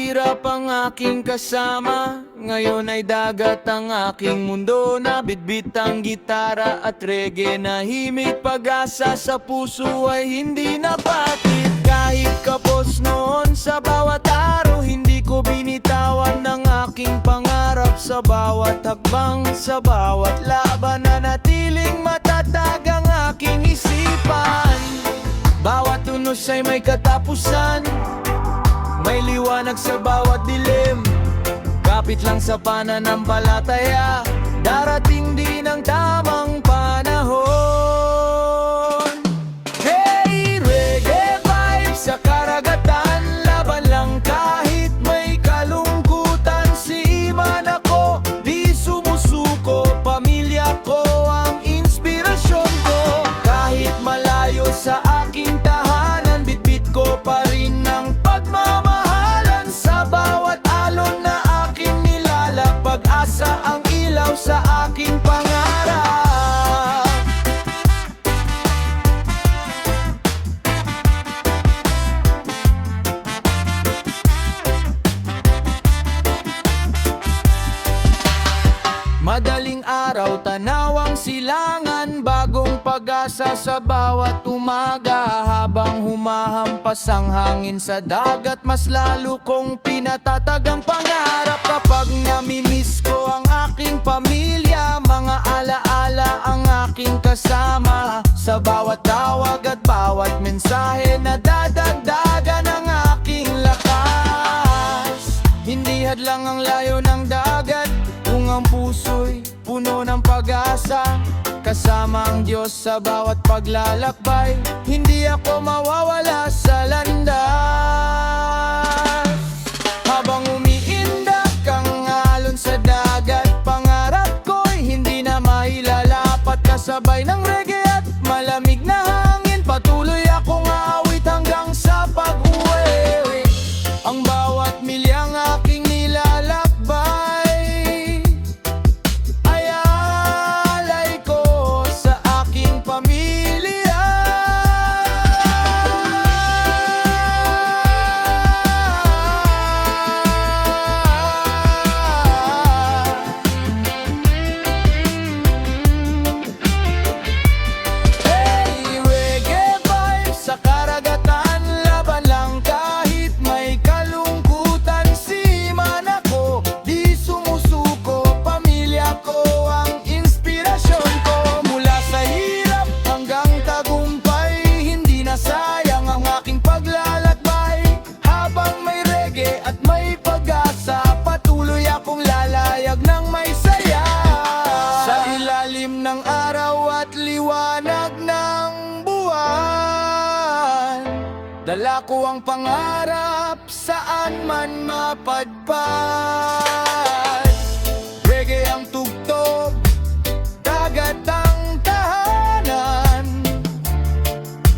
hirap ang aking kasama, ngayon ay dagat ang aking mundo. Nabitbit ang gitara at reggae, nahimik pag-asa sa puso ay hindi napatid. Kahit kapos noon sa bawat araw, hindi ko binitawan ng aking pangarap. Sa bawat hakbang, sa bawat laban, nanatiling matatag ang aking isipan. Bawat unos ay may katapusan, may liwanag sa bawat dilim. Kapit lang sa pananampalataya, darating din ang tamang panahon. Hey, reggae vibes sa karagatan, laban lang kahit may kalungkutan. Siman ako, di sumusuko, pamilya ko ang inspirasyon ko. Kahit malayo sa aking tahanan, bitbit ko pa rin ang pagmamahalan. Sa bawat alon na aking nilalak, pag-asa ang ilaw sa aking pangarap. Madaling araw, tanawang silangan, bagong pag-asa sa bawat umaga. Habang humahampas ang hangin sa dagat, mas lalo kong pinatatag ang pangarap. Kapag namimiss ko ang aking pamilya, mga alaala ang aking kasama. Sa bawat tawag at bawat mensahe, nadadagdagan ang aking lakas. Hindi hadlang ang layo ng dagat kung ang puso'y puno ng pag-asa. Kasama ang Diyos sa bawat paglalakbay, hindi ako mawawala sa landas. Habang umiindak ang alon sa dagat, pangarap ko'y hindi na mailalapat. Kasabay ng reggae at malamig na hangin, patuloy akong aawit hanggang sa pag-uwi. Ang bawat milyang aking nilalakbay ay alay ko sa aking pamilya. Hey, reggae vibes sa karagatan, laban lang kahit may kalungkutan. Siman ako, di sumusuko, pamilya ko ang inspirasyon ko. Mula sa hirap hanggang tagumpay, hindi na sayang ang aking paglalakbay. Habang may reggae at may pag-asa, patuloy akong lalayag ng may saya. Sa ilalim ng araw at liwanag ng buwan, dala ko ang pangarap saan man mapadpad. Reggae ang tugtog, dagat ang tahanan,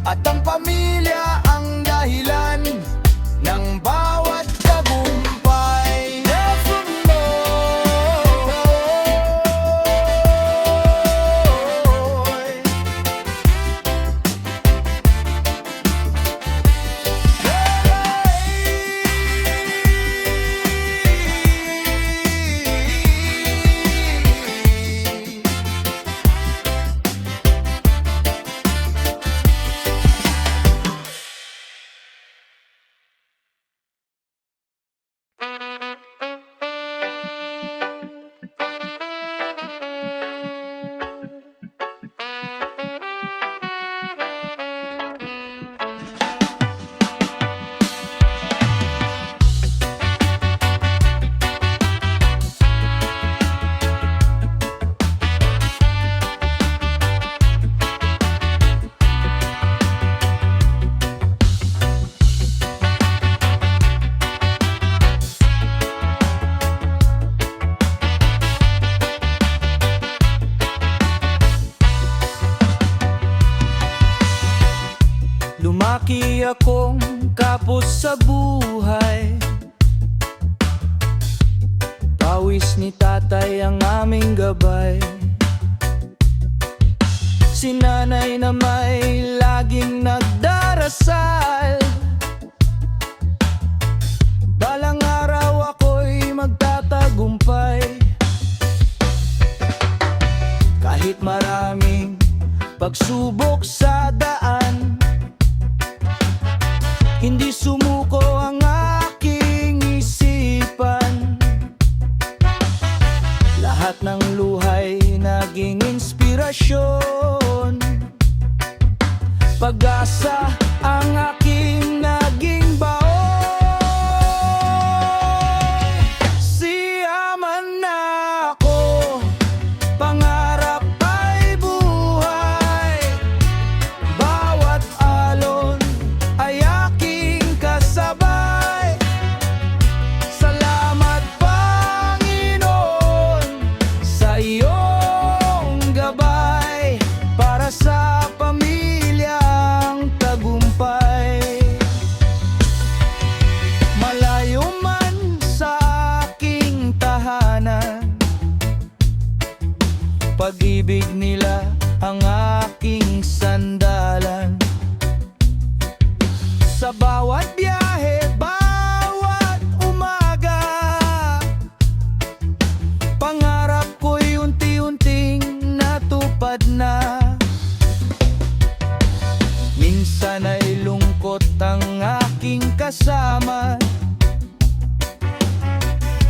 at ang pamilya ang dahilan ng bawat tagumpay. pagsubok sa daan, hindi sumuko ang aking isipan. Lahat ng luhay naging inspirasyon, pag-asa ang aking naging baon. Siyaman na ako, pangarap ay buhay. Bawat alon ay aking kasabay. Salamat Panginoon sa iyong gabay, para sa pamilyang tagumpay. Malayo man sa aking tahanan, pag-ibig nila ang aking sandalan. Sa bawat biyahe, bawat umaga, pangarap ko'y unti-unting natupad na. Minsan ay lungkot ang aking kasama,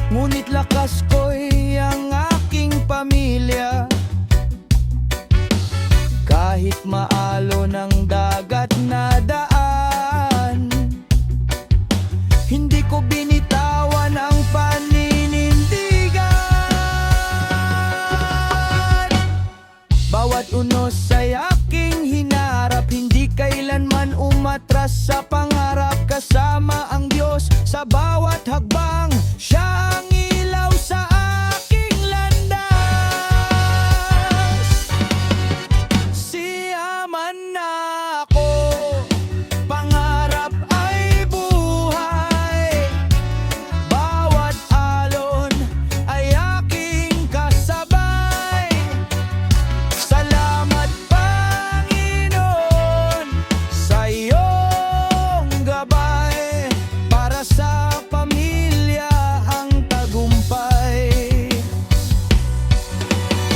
ngunit lakas ko'y ang aking pamilya. Kahit maalo ng dagat na daan, hindi ko binitawan ang paninindigan. Bawat unos ay aking hinarap, hindi kailanman umatras sa pangarap. Kasama ang Diyos sa bawat hakbang, siya ang ilaw sa aking landas. Siyaman na ako, pangarap ay buhay. Bawat alon ay aking kasabay. Salamat Panginoon sa iyong gabay, para sa pamilya ang tagumpay.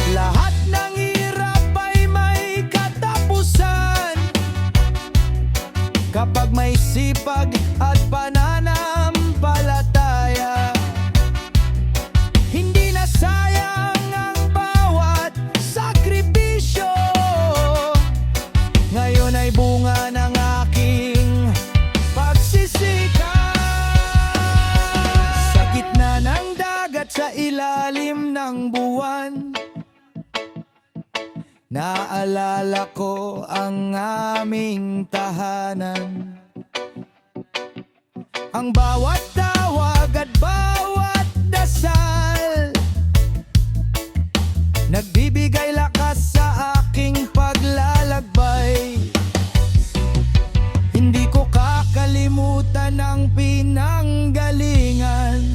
Lahat ng hirap ay may katapusan, kapag may sipag at pananampalataya. Hindi na sayang ang bawat sakripisyo, ngayon ay bunga ng aking pagsisikap. Sa gitna ng dagat, sa ilalim ng buwan, naalala ko ang aming tahanan. Ang bawat tawag at bawat dasal, nagbibigay lakas sa aking paglalakbay. Hindi ko kakalimutan ang pinanggalingan,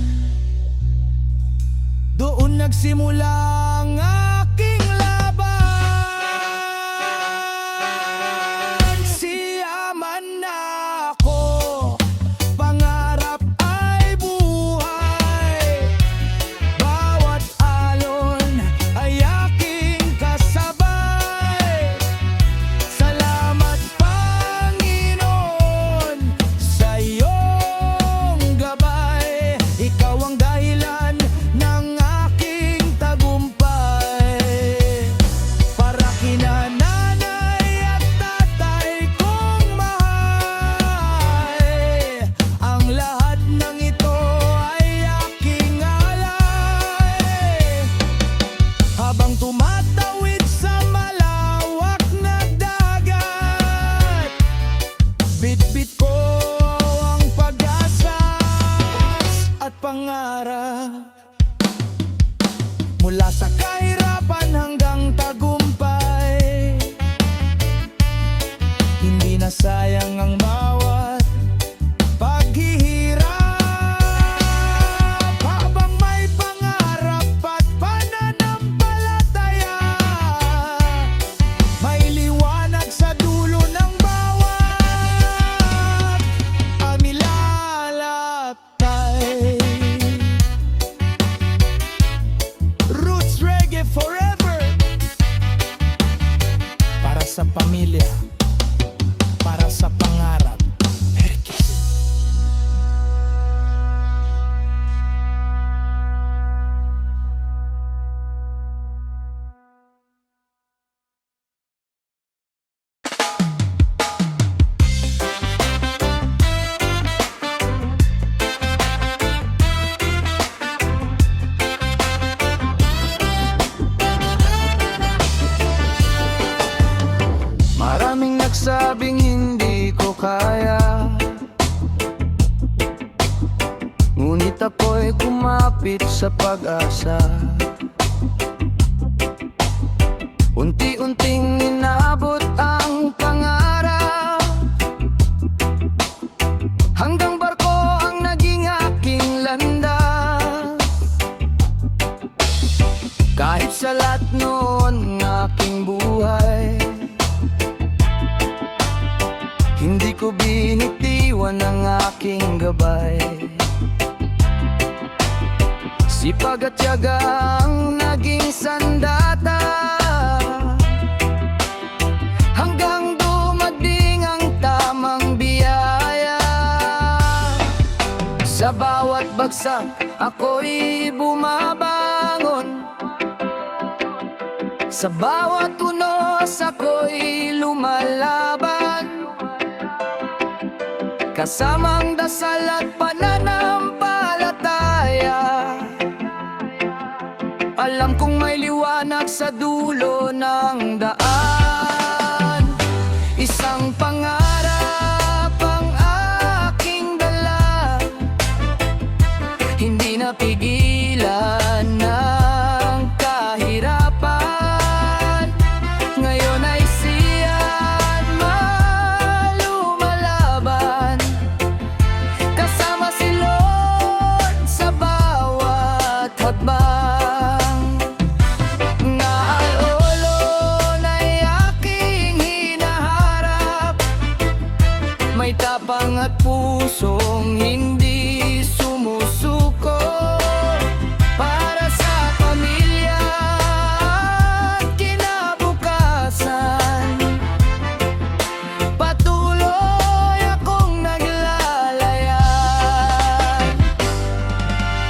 doon nagsimula ang aking laban. Siyaman na ako, pangarap ay buhay. Bawat alon ay aking kasabay. Salamat Panginoon sa iyong gabay. Ikaw ang dahilan ng aking tagumpay. Para kina nanay at tatay kong mahal, ang lahat ng ito ay aking alay. Habang tumatawid sa malawak na dagat, bitbit ko ang pag-asa at pangarap. Mula sa kahirapan hanggang tagumpay, hindi na sayang ang bawat paghihirap. Habang may pangarap at pananampalataya, may liwanag sa dulo ng bawat amilalakay. Roots Reggae forever, para sa ako'y kumapit sa pag-asa. Unti-unting inabot ang pangarap, hanggang barko ang naging aking landas. Kahit salat noon ng aking buhay, hindi ko binitiwan ang aking gabay. Sipag at tiyaga ang naging sandata, hanggang dumating ang tamang biyaya. Sa bawat bagsak ako'y bumabangon, sa bawat unos ako'y lumalaban. Kasamang dasal at pananampalataya, alam kong may liwanag sa dulo ng daan. Isang pangarap ang aking dala, hindi napigilan ng kahirapan. Ngayon ay siyan malumalaban, kasama si Lord sa bawat hakbang. Naalolon ay aking hinaharap, may tapang at pusong hindi sumusuko, para sa pamilya at kinabukasan. Patuloy akong naglalayag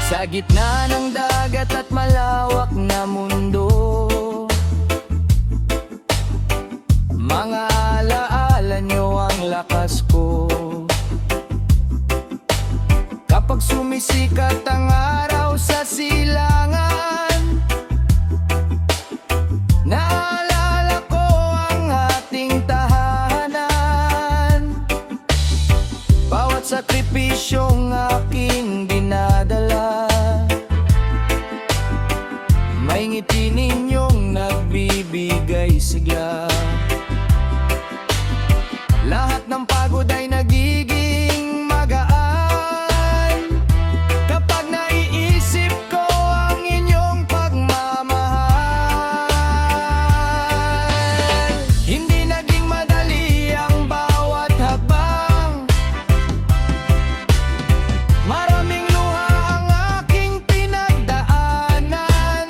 sa gitna ng dagat at malawak na mundo. Mga alaala nyo ang lakas ko, kapag sumisikat ang araw sa silangan. Naalala ko ang ating tahanan, bawat sakripisyong aking dinadala. May ngiti ninyong nagbibigay sigla, lahat ng pagod ay nagiging magaan kapag naiisip ko ang inyong pagmamahal. Hindi naging madali ang bawat habang, maraming luha ang aking pinagdaanan,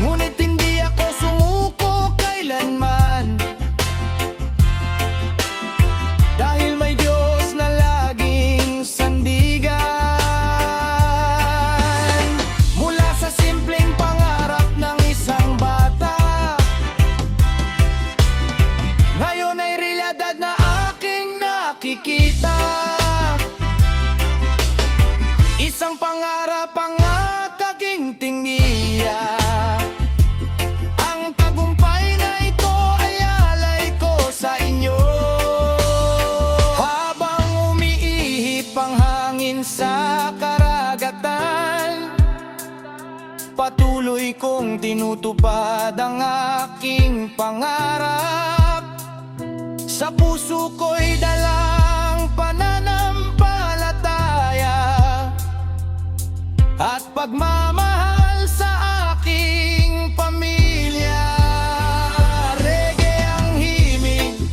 ngunit hindi ako sumuko kailanman, dahil may Diyos na laging sandigan. Mula sa simpleng pangarap ng isang bata, ngayon ay realidad na aking nakikita. Isang pangarap ang aking tingiya, ang tagumpay na ito ay alay ko sa inyo. Habang umiihip ang hangin sa karagatan, patuloy kong tinutupad ang aking pangarap. Sa puso ko'y dalang pananampalataya at pagmamahal sa aking pamilya. Reggae ang himig,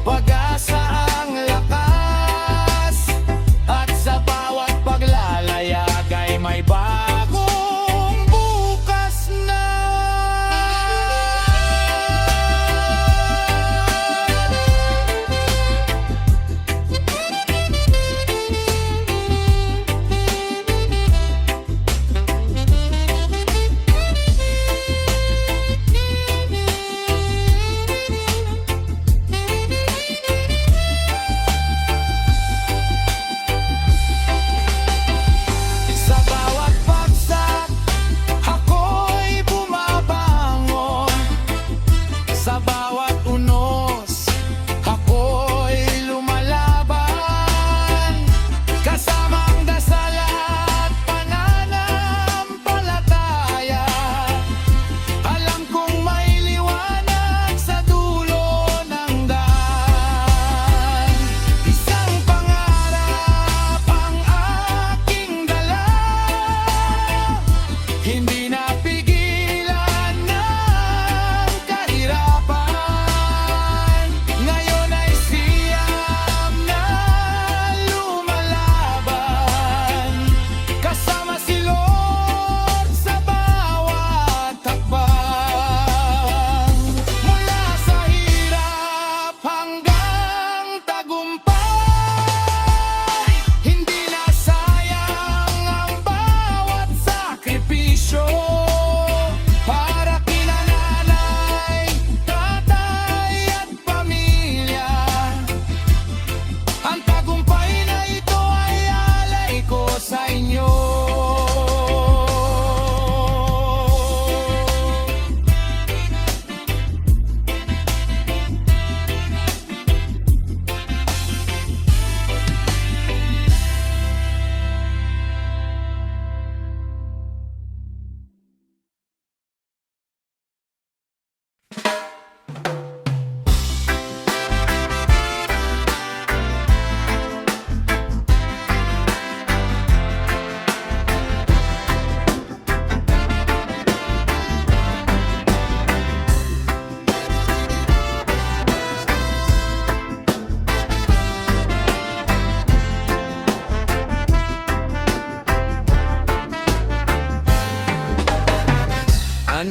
pag-asa ang lakas, at sa bawat paglalayag ay may bagong bukas na.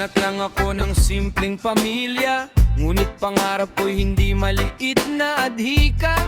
Anak lang ako ng simpleng pamilya, ngunit pangarap ko'y hindi maliit na adhika.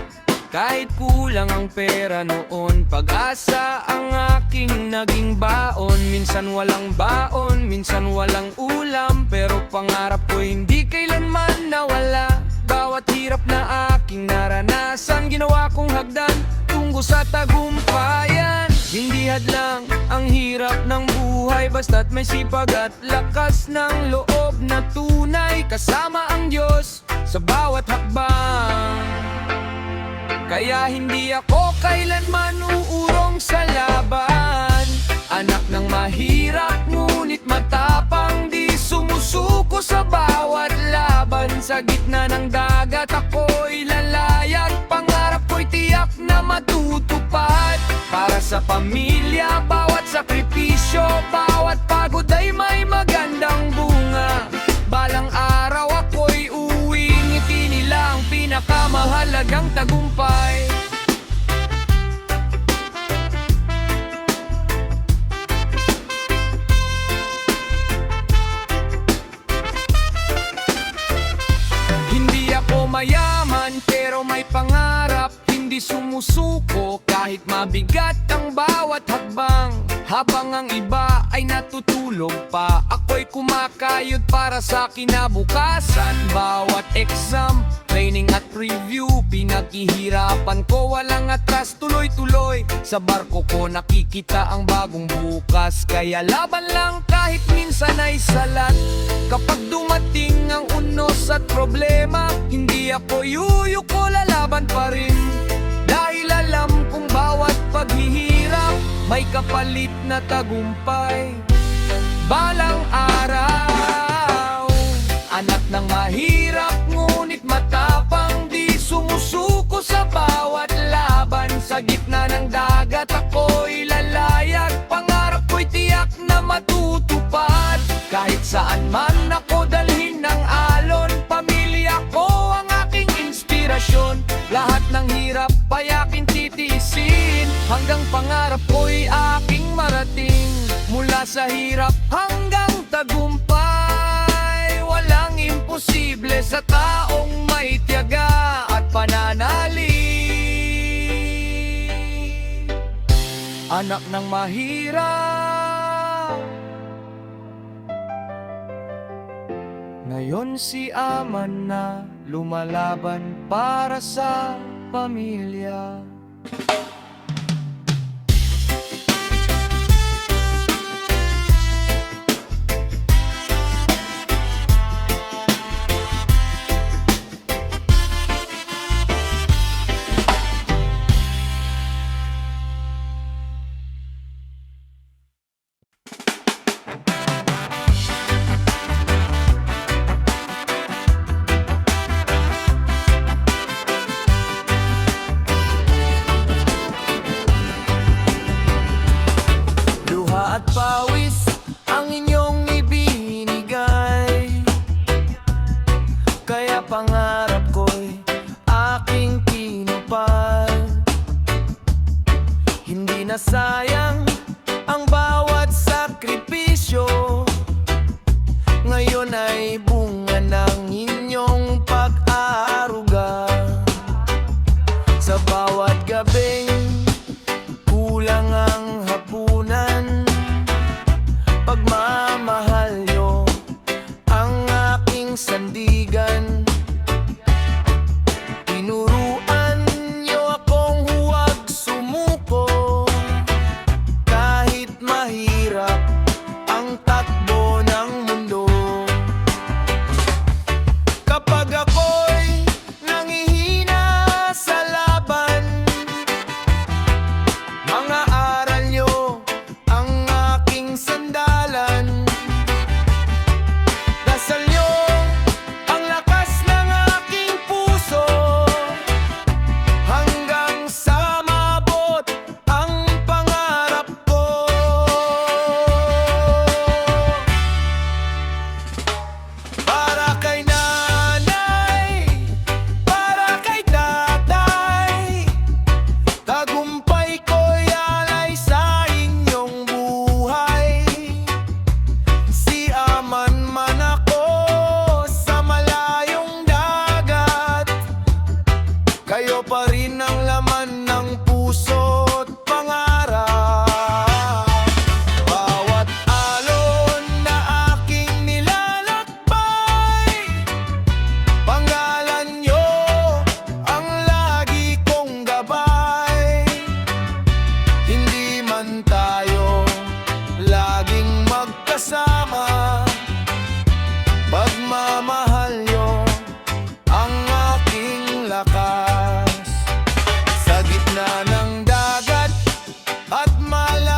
Kahit kulang ang pera noon, pag-asa ang aking naging baon. Minsan walang baon, minsan walang ulam, pero pangarap ko'y hindi kailanman nawala. Bawat hirap na aking naranasan, ginawa kong hagdan tungo sa tagumpayan. Hindi hadlang ang hirap ng buhay, basta't may sipag at lakas ng loob na tunay. Kasama ang Diyos sa bawat hakbang, kaya hindi ako kailanman uurong sa laban. Anak ng mahirap ngunit matapang, di sumusuko sa bawat laban. Sa gitna ng dagat ako'y lalayag, pangarap ko'y tiyak na matutupad. Para sa pamilya, bawat sakripisyo, bawat pagod ay may magandang bunga. Balang araw ako'y uwi, ngiti nila ang pinakamahalagang tagumpay. Hindi ako mayaman pero may pangarap, hindi sumusuko kahit mabigat ang bawat hakbang. Habang ang iba ay natutulog pa, ako'y kumakayod para sa kinabukasan. Bawat exam, training at review, pinaghihirapan ko walang atras, tuloy-tuloy. Sa barko ko nakikita ang bagong bukas, kaya laban lang kahit minsan ay salat. Kapag dumating ang unos at problema, hindi ako yuyuko, lalaban pa rin. Dahil alam kong bawat paghihirap may kapalit na tagumpay. Balang araw, anak ng mahirap ngunit matapang, di sumusuko sa bawat laban. Sa gitna ng dagat ako'y lalayag, pangarap ko'y tiyak na matutupad. Kahit saan man ako dalhin ng alon, pamilya ko ang aking inspirasyon. Lahat ng hirap payakin titiisin, hanggang pangarap ko'y aking marating. Mula sa hirap hanggang tagumpay, walang imposible sa taong may tiyaga at pananalig. Anak ng mahirap, ngayon si Aman na lumalaban para sa pamilya. At pawis ang inyong ibinigay, kaya pangarap ko'y aking tinupad. Hindi na sayang ang bawat sakripisyo, ngayon ay bunga ng inyong pag-aaruga. Sa bawat gabing kulang ang hapunan, pagmamahal nyo ang aking sandigan. Tinuruan nyo akong huwag sumuko, kahit mahirap ang takbo ng mundo. at malalim